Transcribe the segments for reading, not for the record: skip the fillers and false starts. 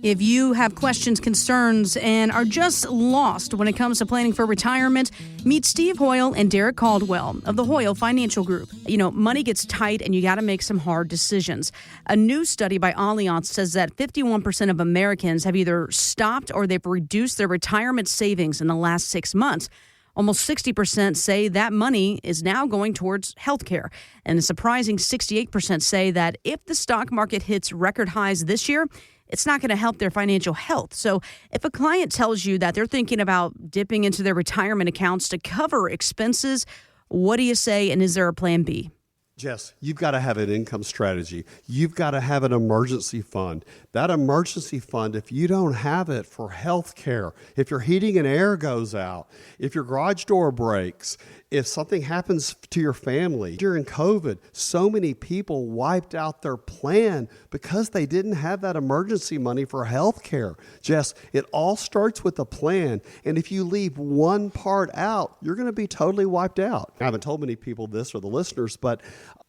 If you have questions, concerns, and are just lost when it comes to planning for retirement, meet Steve Hoyl and Derek Caldwell of the Hoyl Financial Group. You know, money gets tight and you got to make some hard decisions. A new study by Allianz says that 51% of Americans have either stopped or they've reduced their retirement savings in the last 6 months. Almost 60% say that money is now going towards health care. And a surprising 68% say that if the stock market hits record highs this year, it's not going to help their financial health. So if a client tells you that they're thinking about dipping into their retirement accounts to cover expenses, what do you say, and is there a plan B? Jess, you've got to have an income strategy. You've got to have an emergency fund. That emergency fund, if you don't have it for health care, if your heating and air goes out, if your garage door breaks, if something happens to your family. During COVID, so many people wiped out their plan because they didn't have that emergency money for health care. Jess, it all starts with a plan. And if you leave one part out, you're going to be totally wiped out. I haven't told many people this or the listeners, but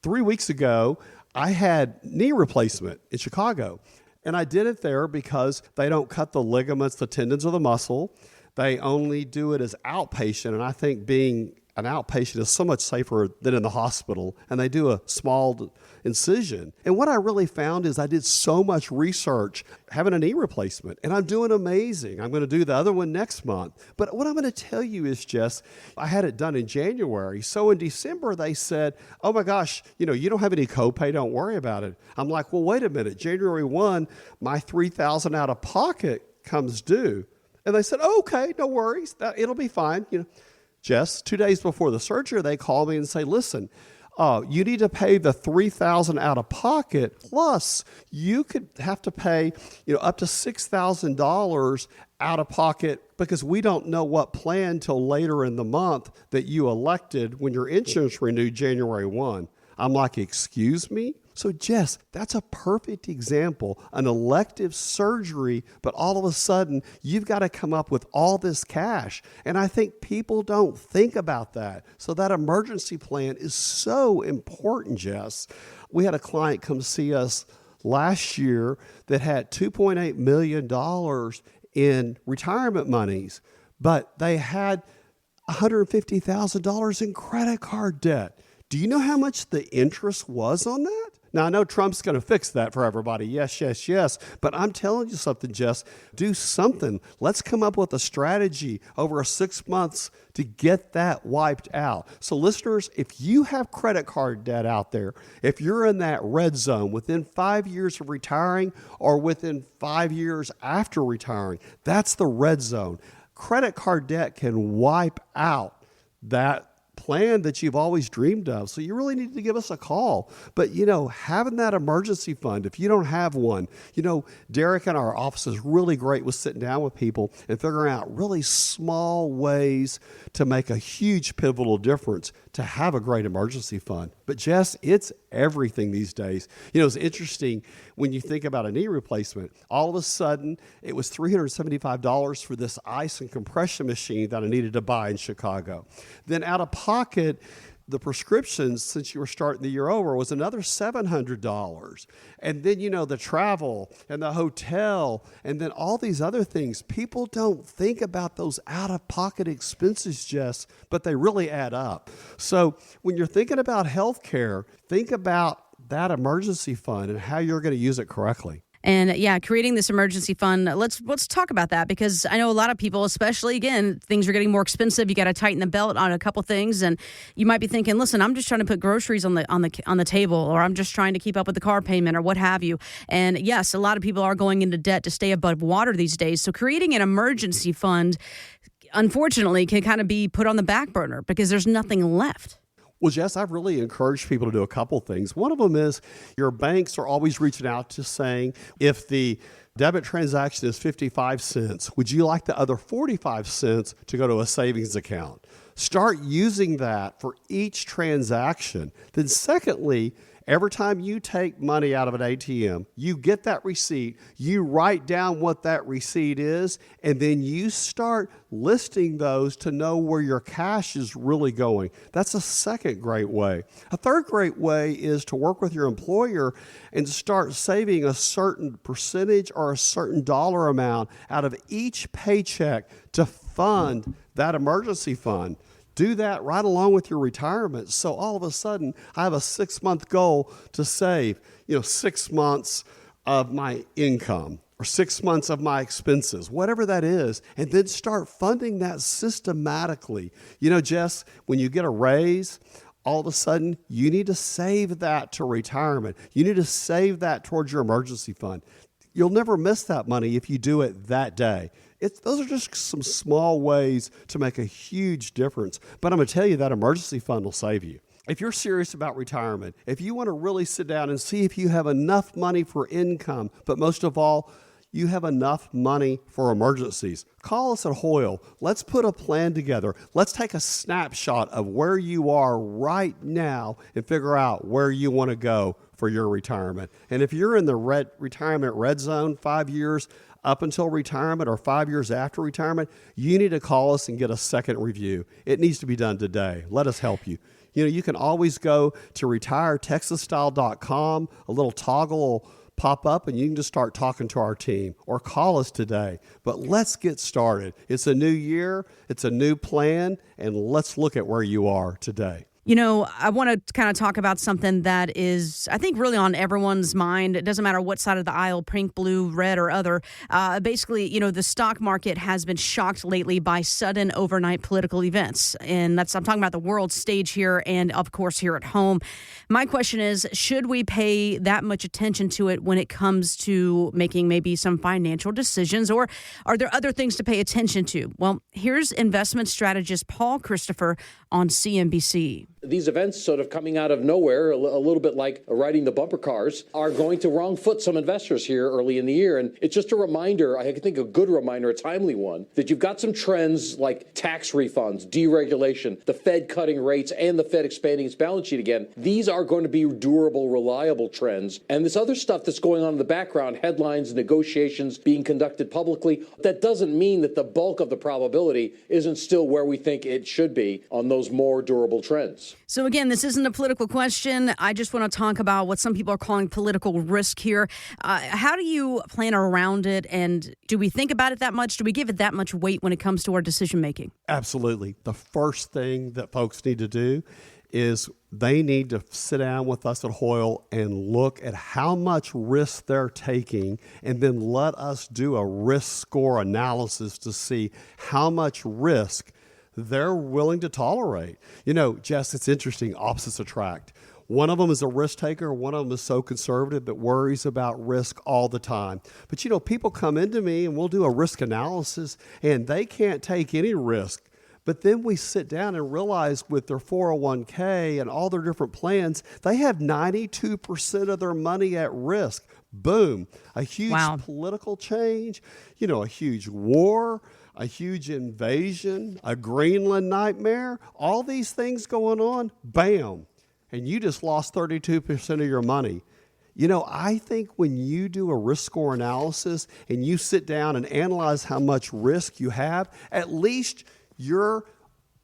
3 weeks ago, I had knee replacement in Chicago. And I did it there because they don't cut the ligaments, the tendons, or the muscle. They only do it as outpatient. And I think being an outpatient is so much safer than in the hospital, and they do a small incision. And what I really found is I did so much research having a knee replacement, and I'm doing amazing. I'm going to do the other one next month. But what I'm going to tell you is just, I had it done in January. So in December, they said, oh my gosh, you don't have any copay, don't worry about it. I'm like, well, wait a minute. January 1, my $3,000 out of pocket comes due. And they said, oh, okay, no worries. It'll be fine. Jess, 2 days before the surgery, they call me and say, listen, you need to pay the $3,000 out of pocket, plus you could have to pay up to $6,000 out of pocket because we don't know what plan till later in the month that you elected when your insurance renewed January 1. I'm like, excuse me? So, Jess, that's a perfect example, an elective surgery, but all of a sudden, you've got to come up with all this cash. And I think people don't think about that. So that emergency plan is so important, Jess. We had a client come see us last year that had $2.8 million in retirement monies, but they had $150,000 in credit card debt. Do you know how much the interest was on that? Now, I know Trump's going to fix that for everybody. Yes, yes, yes. But I'm telling you something, Jess. Do something. Let's come up with a strategy over 6 months to get that wiped out. So, listeners, if you have credit card debt out there, if you're in that red zone within 5 years of retiring or within 5 years after retiring, that's the red zone. Credit card debt can wipe out that plan that you've always dreamed of. So you really need to give us a call. But, having that emergency fund, if you don't have one, Derek in our office is really great with sitting down with people and figuring out really small ways to make a huge pivotal difference to have a great emergency fund. But Jess, it's everything these days. It's interesting when you think about a knee replacement. All of a sudden, it was $375 for this ice and compression machine that I needed to buy in Chicago. Then out of pocket, the prescriptions, since you were starting the year over, was another $700. And then, the travel and the hotel and then all these other things. People don't think about those out-of-pocket expenses, Jess, but they really add up. So when you're thinking about health care, think about that emergency fund and how you're going to use it correctly. And creating this emergency fund, let's talk about that, because I know a lot of people, especially, again, things are getting more expensive. You got to tighten the belt on a couple things, and you might be thinking, listen, I'm just trying to put groceries on the table, or I'm just trying to keep up with the car payment, or what have you. And yes, a lot of people are going into debt to stay above water these days. So creating an emergency fund, unfortunately, can kind of be put on the back burner because there's nothing left. Well, Jess, I've really encouraged people to do a couple things. One of them is your banks are always reaching out to saying, if the debit transaction is 55 cents, would you like the other 45 cents to go to a savings account? Start using that for each transaction. Then secondly, Every time you take money out of an ATM, you get that receipt, you write down what that receipt is, and then you start listing those to know where your cash is really going. That's a second great way. A third great way is to work with your employer and start saving a certain percentage or a certain dollar amount out of each paycheck to fund that emergency fund. Do that right along with your retirement. So all of a sudden, I have a 6-month goal to save, 6 months of my income or 6 months of my expenses, whatever that is, and then start funding that systematically. Jess, when you get a raise, all of a sudden, you need to save that to retirement. You need to save that towards your emergency fund. You'll never miss that money if you do it that day. Those are just some small ways to make a huge difference. But I'm going to tell you that emergency fund will save you. If you're serious about retirement, if you want to really sit down and see if you have enough money for income, but most of all, you have enough money for emergencies, call us at Hoyl. Let's put a plan together. Let's take a snapshot of where you are right now and figure out where you want to go for your retirement. And if you're in the retirement red zone, 5 years up until retirement or 5 years after retirement, you need to call us and get a second review. It needs to be done today. Let us help you. You can always go to retiretexasstyle.com. A little toggle will pop up and you can just start talking to our team or call us today. But let's get started. It's a new year. It's a new plan. And let's look at where you are today. I want to kind of talk about something that is, I think, really on everyone's mind. It doesn't matter what side of the aisle, pink, blue, red, or other. Basically, the stock market has been shocked lately by sudden overnight political events. And I'm talking about the world stage here and, of course, here at home. My question is, should we pay that much attention to it when it comes to making maybe some financial decisions, or are there other things to pay attention to? Well, here's investment strategist Paul Christopher on CNBC. These events sort of coming out of nowhere, a little bit like riding the bumper cars, are going to wrong foot some investors here early in the year. And it's just a reminder, I think a good reminder, a timely one, that you've got some trends like tax refunds, deregulation, the Fed cutting rates, and the Fed expanding its balance sheet again. These are going to be durable, reliable trends. And this other stuff that's going on in the background, headlines, negotiations being conducted publicly, that doesn't mean that the bulk of the probability isn't still where we think it should be on those more durable trends. So again, this isn't a political question. I just want to talk about what some people are calling political risk here. How do you plan around it? And do we think about it that much? Do we give it that much weight when it comes to our decision making? Absolutely. The first thing that folks need to do is they need to sit down with us at Hoyl and look at how much risk they're taking, and then let us do a risk score analysis to see how much risk they're willing to tolerate. Jess, it's interesting, opposites attract. One of them is a risk taker. One of them is so conservative that worries about risk all the time. But, people come into me and we'll do a risk analysis and they can't take any risk. But then we sit down and realize with their 401k and all their different plans, they have 92% of their money at risk. Boom. A huge political change, a huge war, a huge invasion, a Greenland nightmare, all these things going on, bam, and you just lost 32% of your money. I think when you do a risk score analysis and you sit down and analyze how much risk you have, at least you're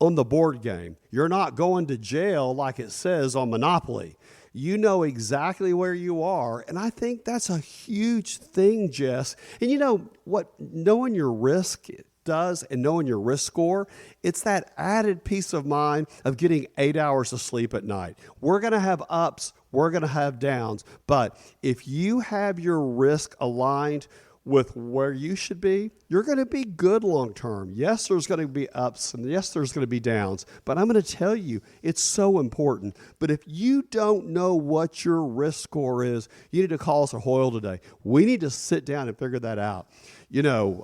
on the board game. You're not going to jail like it says on Monopoly. You know exactly where you are, and I think that's a huge thing, Jess. And you know what knowing your risk does and knowing your risk score, it's that added peace of mind of getting 8 hours of sleep at night. We're going to have ups, we're going to have downs, but if you have your risk aligned with where you should be, you're going to be good long term. Yes, there's going to be ups and yes, there's going to be downs, but I'm going to tell you, it's so important. But if you don't know what your risk score is, you need to call us at Hoyl today. We need to sit down and figure that out.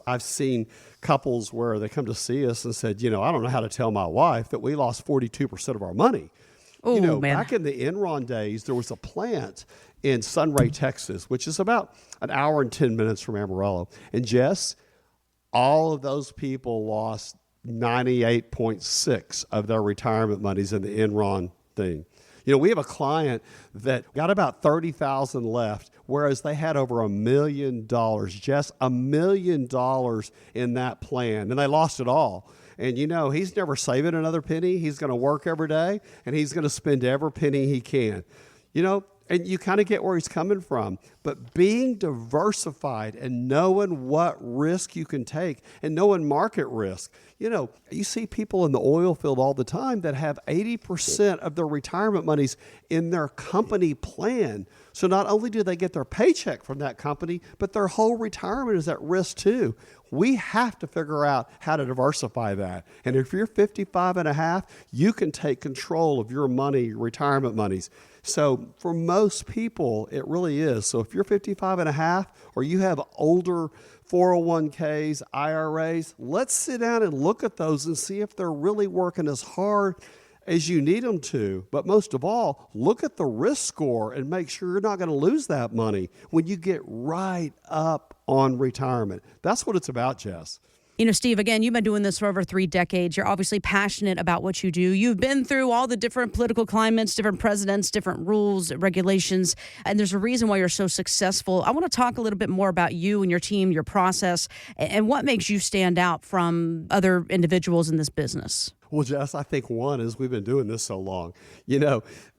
I've seen couples where they come to see us and said, I don't know how to tell my wife that we lost 42% of our money. Man. Back in the Enron days, there was a plant in Sunray, Texas, which is about an hour and 10 minutes from Amarillo. And Jess, all of those people lost 98.6 of their retirement monies in the Enron thing. We have a client that got about $30,000 left, whereas they had over $1 million, just $1 million in that plan, and they lost it all. And he's never saving another penny. He's going to work every day, and he's going to spend every penny he can. And you kind of get where he's coming from. But being diversified and knowing what risk you can take and knowing market risk. You see people in the oil field all the time that have 80% of their retirement monies in their company plan. So not only do they get their paycheck from that company, but their whole retirement is at risk too. We have to figure out how to diversify that. And if you're 55 and a half, you can take control of your money, your retirement monies. So for most people, it really is. So if you're 55 and a half or you have older 401ks, IRAs, let's sit down and look at those and see if they're really working as hard as you need them to. But most of all, look at the risk score and make sure you're not going to lose that money when you get right up on retirement. That's what it's about, Jess. Steve, again, you've been doing this for over 3 decades. You're obviously passionate about what you do. You've been through all the different political climates, different presidents, different rules, regulations, and there's a reason why you're so successful. I want to talk a little bit more about you and your team, your process, and what makes you stand out from other individuals in this business. Well, Jess, I think one is we've been doing this so long.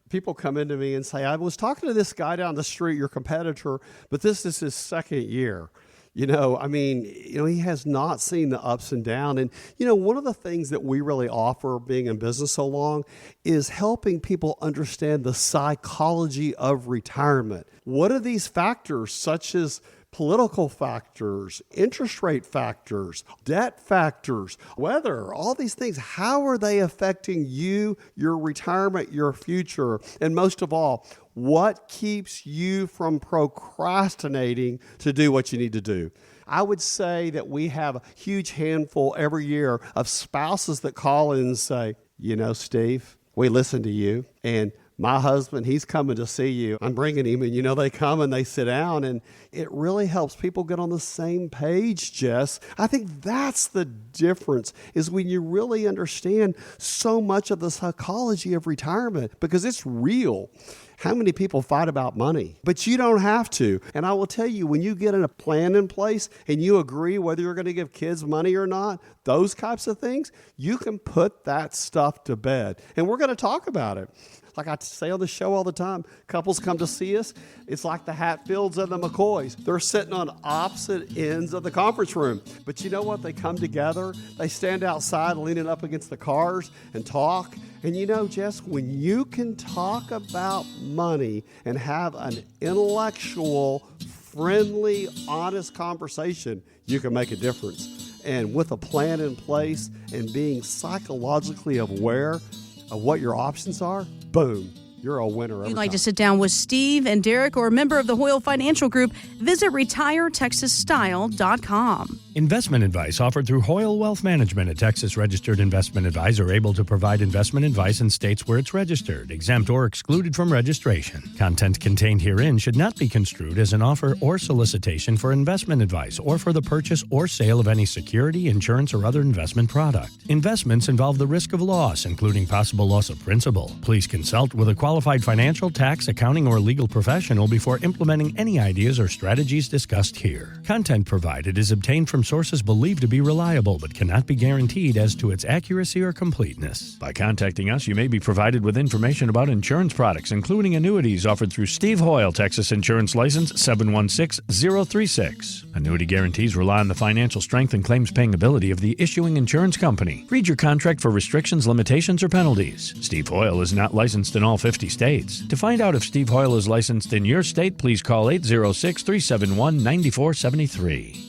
People come into me and say, I was talking to this guy down the street, your competitor, but this is his second year. He has not seen the ups and downs. And, one of the things that we really offer being in business so long is helping people understand the psychology of retirement. What are these factors such as political factors, interest rate factors, debt factors, weather, all these things? How are they affecting you, your retirement, your future? And most of all, what keeps you from procrastinating to do what you need to do? I would say that we have a huge handful every year of spouses that call in and say, Steve, we listen to you, and my husband, he's coming to see you. I'm bringing him, and they come and they sit down, and it really helps people get on the same page, Jess. I think that's the difference, is when you really understand so much of the psychology of retirement, because it's real. How many people fight about money? But you don't have to. And I will tell you, when you get a plan in place and you agree whether you're going to give kids money or not, those types of things, you can put that stuff to bed. And we're going to talk about it. Like I say on the show all the time, couples come to see us. It's like the Hatfields and the McCoys. They're sitting on opposite ends of the conference room. But you know what? They come together. They stand outside leaning up against the cars and talk. And Jess, when you can talk about money and have an intellectual, friendly, honest conversation, you can make a difference. And with a plan in place and being psychologically aware of what your options are, boom, you're a winner every time. If you'd like to sit down with Steve and Derek or a member of the Hoyl Financial Group, visit retiretexasstyle.com. Investment advice offered through Hoyl Wealth Management, a Texas-registered investment advisor able to provide investment advice in states where it's registered, exempt, or excluded from registration. Content contained herein should not be construed as an offer or solicitation for investment advice or for the purchase or sale of any security, insurance, or other investment product. Investments involve the risk of loss, including possible loss of principal. Please consult with a qualified financial, tax, accounting, or legal professional before implementing any ideas or strategies discussed here. Content provided is obtained from sources believed to be reliable but cannot be guaranteed as to its accuracy or completeness. By contacting us, you may be provided with information about insurance products, including annuities offered through Steve Hoyl, Texas Insurance License 716036. Annuity guarantees rely on the financial strength and claims-paying ability of the issuing insurance company. Read your contract for restrictions, limitations, or penalties. Steve Hoyl is not licensed in all 50 states. To find out if Steve Hoyl is licensed in your state, please call 806-371-9473.